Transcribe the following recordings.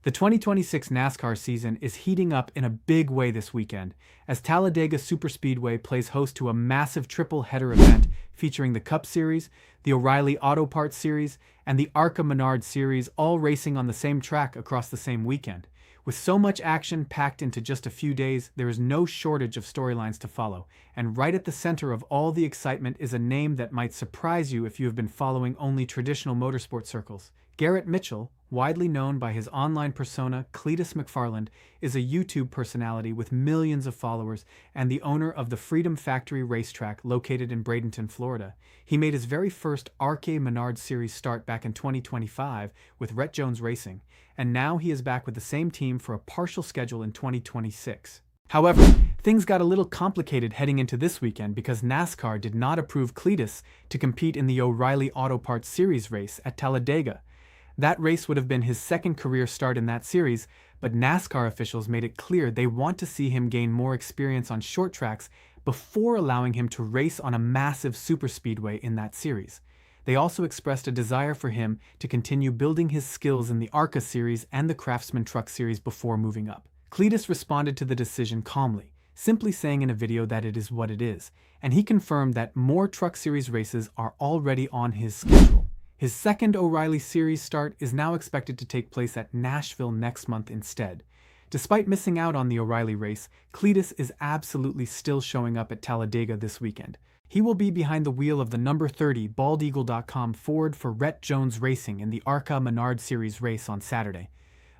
The 2026 NASCAR season is heating up in a big way this weekend, as Talladega Superspeedway plays host to a massive triple-header event featuring the Cup Series, the O'Reilly Auto Parts Series, and the ARCA Menard Series, all racing on the same track across the same weekend. With so much action packed into just a few days, there is no shortage of storylines to follow, and right at the center of all the excitement is a name that might surprise you if you have been following only traditional motorsport circles. Garrett Mitchell, widely known by his online persona Cleetus McFarland, is a YouTube personality with millions of followers and the owner of the Freedom Factory racetrack located in Bradenton, Florida. He made his very first ARCA Menard Series start back in 2025 with Rhett Jones Racing, and now he is back with the same team for a partial schedule in 2026. However, things got a little complicated heading into this weekend because NASCAR did not approve Cletus to compete in the O'Reilly Auto Parts Series race at Talladega. That race would have been his second career start in that series, but NASCAR officials made it clear they want to see him gain more experience on short tracks before allowing him to race on a massive superspeedway in that series. They also expressed a desire for him to continue building his skills in the ARCA series and the Craftsman Truck series before moving up. Cletus responded to the decision calmly, simply saying in a video that it is what it is, and he confirmed that more Truck Series races are already on his schedule. His second O'Reilly Series start is now expected to take place at Nashville next month instead. Despite missing out on the O'Reilly race, Cletus is absolutely still showing up at Talladega this weekend. He will be behind the wheel of the number 30 BaldEagle.com Ford for Rhett Jones Racing in the ARCA Menard Series race on Saturday.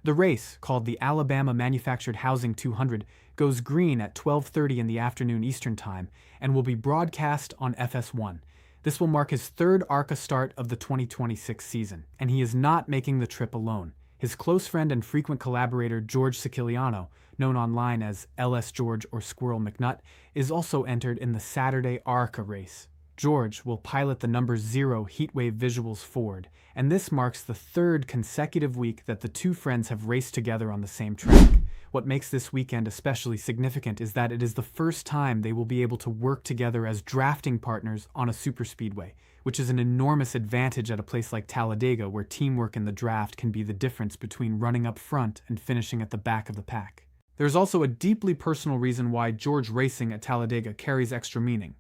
The race, called the Alabama Manufactured Housing 200, goes green at 12:30 in the afternoon Eastern Time and will be broadcast on FS1. This will mark his third ARCA start of the 2026 season, and he is not making the trip alone. His close friend and frequent collaborator George Siciliano, known online as LS George or Squirrel McNutt, is also entered in the Saturday ARCA race. George will pilot the number 0 Heatwave Visuals Ford, and this marks the third consecutive week that the two friends have raced together on the same track. What makes this weekend especially significant is that it is the first time they will be able to work together as drafting partners on a superspeedway, which is an enormous advantage at a place like Talladega, where teamwork in the draft can be the difference between running up front and finishing at the back of the pack. There's also a deeply personal reason why George racing at Talladega carries extra meaning.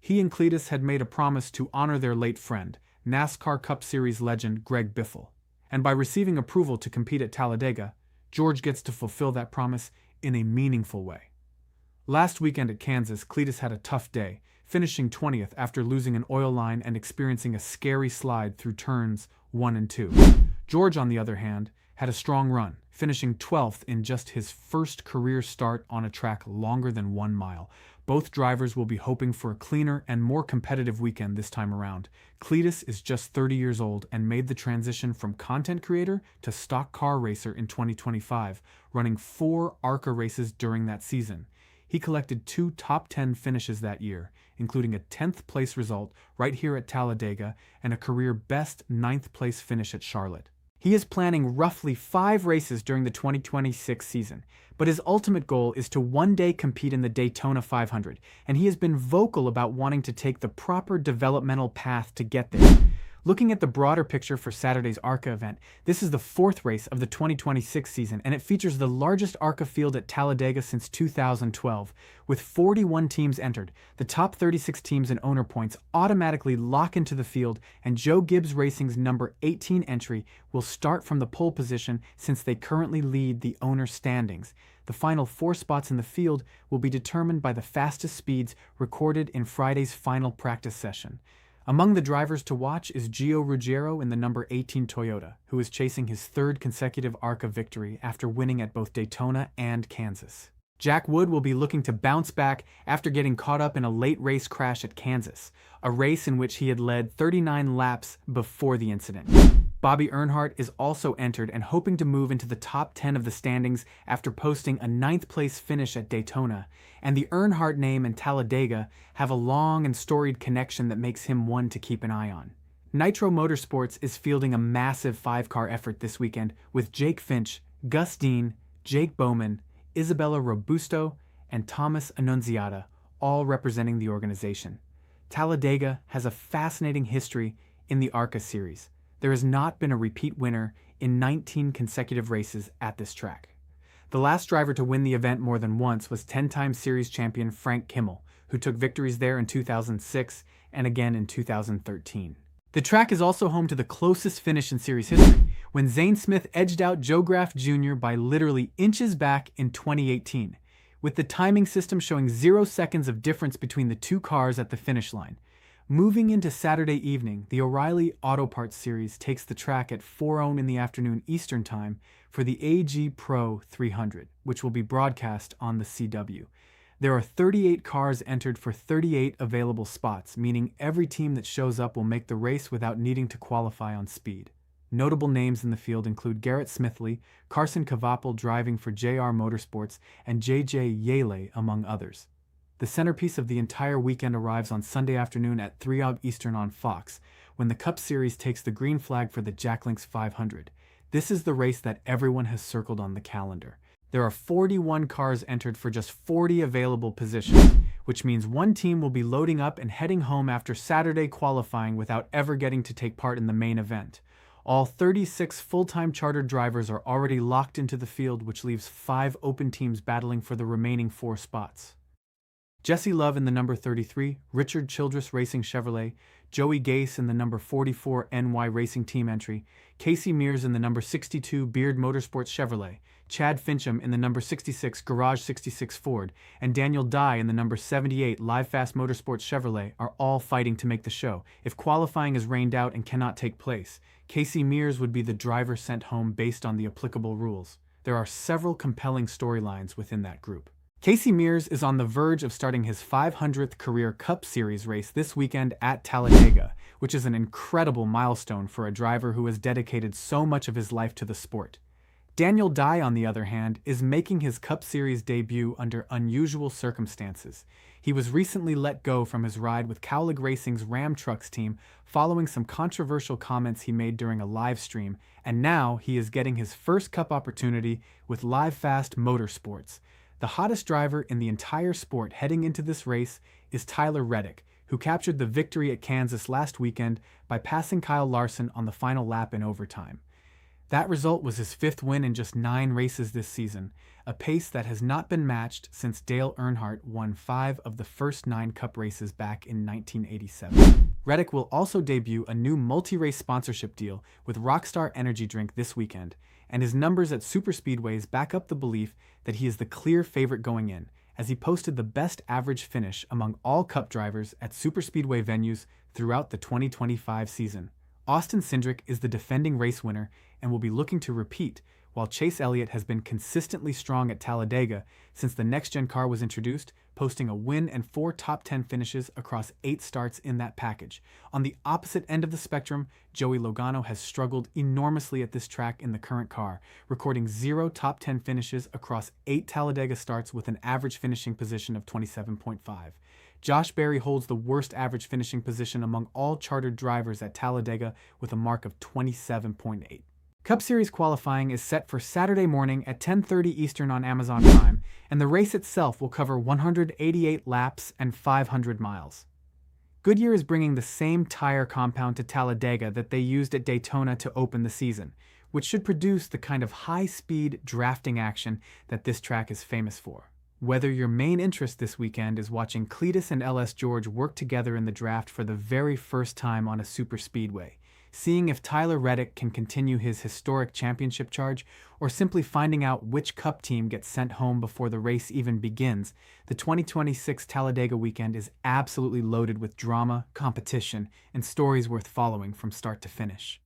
He and Cletus had made a promise to honor their late friend, NASCAR Cup Series legend Greg Biffle, and by receiving approval to compete at Talladega, George gets to fulfill that promise in a meaningful way. Last weekend at Kansas, Cletus had a tough day, finishing 20th after losing an oil line and experiencing a scary slide through turns 1 and 2. George, on the other hand, had a strong run, finishing 12th in just his first career start on a track longer than 1 mile. Both drivers will be hoping for a cleaner and more competitive weekend this time around. Cletus is just 30 years old and made the transition from content creator to stock car racer in 2025, running 4 ARCA races during that season. He collected 2 top 10 finishes that year, including a 10th place result right here at Talladega and a career best 9th place finish at Charlotte. He is planning roughly 5 races during the 2026 season, but his ultimate goal is to one day compete in the Daytona 500, and he has been vocal about wanting to take the proper developmental path to get there. Looking at the broader picture for Saturday's ARCA event, this is the 4th race of the 2026 season, and it features the largest ARCA field at Talladega since 2012. With 41 teams entered, the top 36 teams and owner points automatically lock into the field, and Joe Gibbs Racing's number 18 entry will start from the pole position since they currently lead the owner standings. The final 4 spots in the field will be determined by the fastest speeds recorded in Friday's final practice session. Among the drivers to watch is Gio Ruggiero in the number 18 Toyota, who is chasing his 3rd consecutive ARCA victory after winning at both Daytona and Kansas. Jack Wood will be looking to bounce back after getting caught up in a late race crash at Kansas, a race in which he had led 39 laps before the incident. Bobby Earnhardt is also entered and hoping to move into the top 10 of the standings after posting a 9th place finish at Daytona, and the Earnhardt name and Talladega have a long and storied connection that makes him one to keep an eye on. Nitro Motorsports is fielding a massive 5-car effort this weekend with Jake Finch, Gus Dean, Jake Bowman, Isabella Robusto, and Thomas Annunziata, all representing the organization. Talladega has a fascinating history in the ARCA series. There has not been a repeat winner in 19 consecutive races at this track. The last driver to win the event more than once was 10-time series champion Frank Kimmel, who took victories there in 2006 and again in 2013. The track is also home to the closest finish in series history, when Zane Smith edged out Joe Graf Jr. by literally inches back in 2018, with the timing system showing 0 seconds of difference between the two cars at the finish line. Moving into Saturday evening, the O'Reilly Auto Parts Series takes the track at 4:00 in the afternoon Eastern Time for the AG Pro 300, which will be broadcast on the CW. There are 38 cars entered for 38 available spots, meaning every team that shows up will make the race without needing to qualify on speed. Notable names in the field include Garrett Smithley, Carson Cavapel driving for JR Motorsports, and JJ Yele, among others. The centerpiece of the entire weekend arrives on Sunday afternoon at 3:00 Eastern on Fox, when the Cup Series takes the green flag for the Jack Links 500. This is the race that everyone has circled on the calendar. There are 41 cars entered for just 40 available positions, which means one team will be loading up and heading home after Saturday qualifying without ever getting to take part in the main event. All 36 full-time chartered drivers are already locked into the field, which leaves 5 open teams battling for the remaining 4 spots. Jesse Love in the number 33, Richard Childress Racing Chevrolet, Joey Gase in the number 44 NY Racing Team entry, Casey Mears in the number 62 Beard Motorsports Chevrolet, Chad Fincham in the number 66 Garage 66 Ford, and Daniel Dye in the number 78 Live Fast Motorsports Chevrolet are all fighting to make the show. If qualifying is rained out and cannot take place, Casey Mears would be the driver sent home based on the applicable rules. There are several compelling storylines within that group. Casey Mears is on the verge of starting his 500th career Cup Series race this weekend at Talladega, which is an incredible milestone for a driver who has dedicated so much of his life to the sport. Daniel Dye, on the other hand, is making his Cup Series debut under unusual circumstances. He was recently let go from his ride with Cowlick Racing's Ram Trucks team following some controversial comments he made during a live stream, and now he is getting his first Cup opportunity with Live Fast Motorsports. The hottest driver in the entire sport heading into this race is Tyler Reddick, who captured the victory at Kansas last weekend by passing Kyle Larson on the final lap in overtime. That result was his 5th win in just 9 races this season, a pace that has not been matched since Dale Earnhardt won 5 of the first 9 Cup races back in 1987. Reddick will also debut a new multi-race sponsorship deal with Rockstar Energy Drink this weekend, and his numbers at superspeedways back up the belief that he is the clear favorite going in, as he posted the best average finish among all Cup drivers at superspeedway venues throughout the 2025 season. Austin Cindric is the defending race winner and will be looking to repeat, while Chase Elliott has been consistently strong at Talladega since the next-gen car was introduced, posting a win and 4 top 10 finishes across 8 starts in that package. On the opposite end of the spectrum, Joey Logano has struggled enormously at this track in the current car, recording 0 top 10 finishes across 8 Talladega starts with an average finishing position of 27.5. Josh Berry holds the worst average finishing position among all chartered drivers at Talladega with a mark of 27.8. Cup Series qualifying is set for Saturday morning at 10:30 Eastern on Amazon Prime, and the race itself will cover 188 laps and 500 miles. Goodyear is bringing the same tire compound to Talladega that they used at Daytona to open the season, which should produce the kind of high-speed drafting action that this track is famous for. Whether your main interest this weekend is watching Cletus and LS George work together in the draft for the very first time on a superspeedway, seeing if Tyler Reddick can continue his historic championship charge, or simply finding out which Cup team gets sent home before the race even begins, the 2026 Talladega weekend is absolutely loaded with drama, competition, and stories worth following from start to finish.